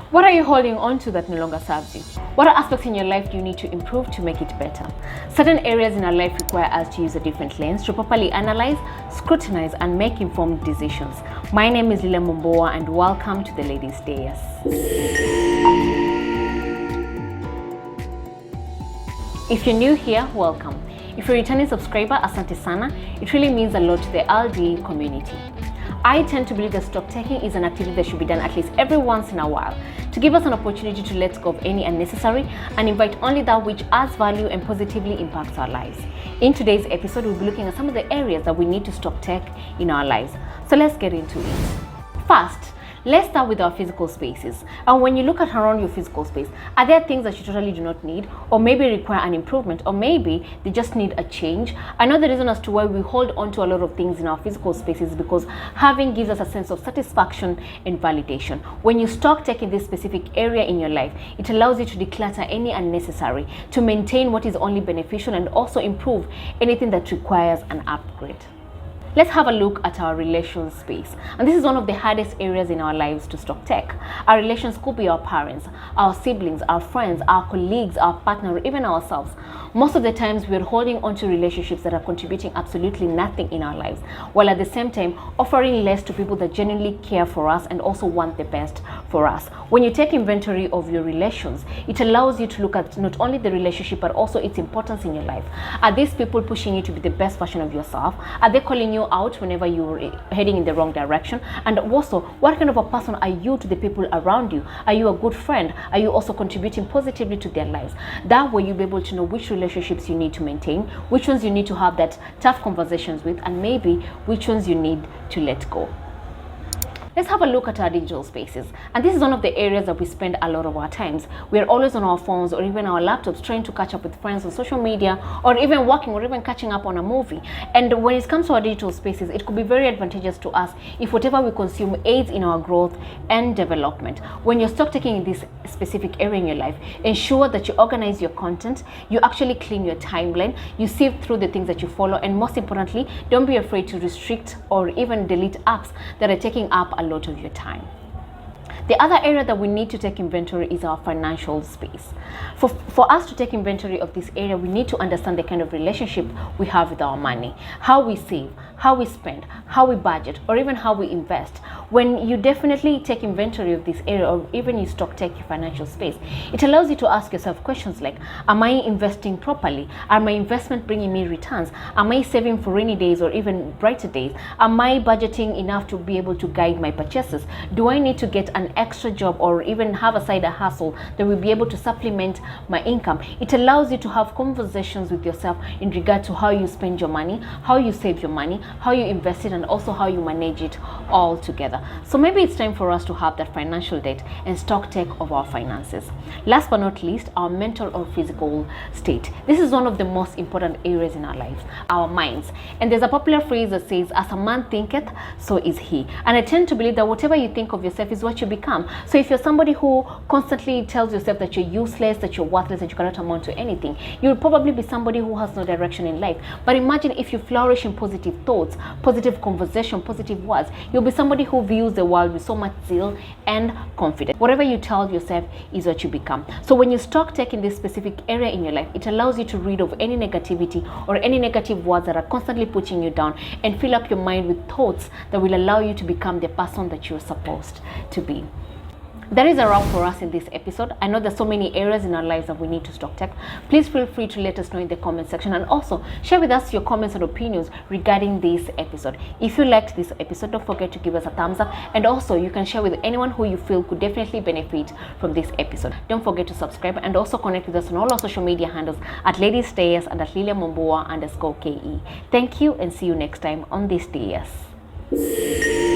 What are you holding on to that no longer serves you? What aspects in your life do you need to improve to make it better? Certain areas in our life require us to use a different lens to properly analyze, scrutinize, and make informed decisions. My name is Relational Space and welcome to the Ladies' Dais. If you're new here, welcome. If you're a returning subscriber, asante sana. It really means a lot to the LD community. I tend to believe that stock taking is an activity that should be done at least every once in a while to give us an opportunity to let go of any unnecessary and invite only that which adds value and positively impacts our lives. In today's episode, we'll be looking at some of the areas that we need to stock take in our lives. So let's get into it. First, let's start with our physical spaces. And when you look at around your physical space, are there things that you totally do not need, or maybe require an improvement, or maybe they just need a change? I know the reason as to why we hold on to a lot of things in our physical spaces is because having gives us a sense of satisfaction and validation. When you stock take in this specific area in your life, it allows you to declutter any unnecessary, to maintain what is only beneficial, and also improve anything that requires an upgrade. Let's have a look at our relational space. And this is one of the hardest areas in our lives to stock take. Our relations could be our parents, our siblings, our friends, our colleagues, our partner, or even ourselves. Most of the times we're holding on to relationships that are contributing absolutely nothing in our lives, while at the same time offering less to people that genuinely care for us and also want the best for us. When you take inventory of your relations, it allows you to look at not only the relationship but also its importance in your life. Are these people pushing you to be the best version of yourself? Are they calling you out whenever you're heading in the wrong direction? And also, what kind of a person are you to the people around you? Are you a good friend? Are you also contributing positively to their lives? That way you'll be able to know which relationships you need to maintain, which ones you need to have that tough conversations with, and maybe which ones you need to let go. Let's have a look at our digital spaces. And this is one of the areas that we spend a lot of our times. We're always on our phones or even our laptops trying to catch up with friends on social media, or even working, or even catching up on a movie. And when it comes to our digital spaces, it could be very advantageous to us if whatever we consume aids in our growth and development. When you're stock taking in this specific area in your life, ensure that you organize your content, you actually clean your timeline, you sieve through the things that you follow, and most importantly, don't be afraid to restrict or even delete apps that are taking up a lot of your time. The other area that we need to take inventory is our financial space. For us to take inventory of this area, we need to understand the kind of relationship we have with our money, how we save, how we spend, how we budget, or even how we invest. When you definitely take inventory of this area, or even you stock take your financial space, it allows you to ask yourself questions like, am I investing properly? Are my investment bringing me returns? Am I saving for rainy days or even brighter days? Am I budgeting enough to be able to guide my purchases? Do I need to get an extra job or even have a side hustle that will be able to supplement my income? It allows you to have conversations with yourself in regard to how you spend your money, how you save your money, how you invest it, and also how you manage it all together. So maybe it's time for us to have that financial debt and stock take of our finances. Last but not least, our mental or physical state. This is one of the most important areas in our lives, our minds. And there's a popular phrase that says, as a man thinketh, so is he. And I tend to believe that whatever you think of yourself is what you become. So if you're somebody who constantly tells yourself that you're useless, that you're worthless, that you cannot amount to anything, you'll probably be somebody who has no direction in life. But imagine if you flourish in positive thoughts, positive conversation, positive words, you'll be somebody who views the world with so much zeal and confidence. Whatever you tell yourself is what you become. So when you stock take in this specific area in your life, it allows you to rid of any negativity or any negative words that are constantly putting you down, and fill up your mind with thoughts that will allow you to become the person that you're supposed to be. That is a wrap for us in this episode. I know there's so many areas in our lives that we need to stock take. Please feel free to let us know in the comment section, and also share with us your comments and opinions regarding this episode. If you liked this episode, don't forget to give us a thumbs up, and also you can share with anyone who you feel could definitely benefit from this episode. Don't forget to subscribe and also connect with us on all our social media handles at Ladies' Dais and at @LiliaMomboa_KE. Thank you, and see you next time on this Dais.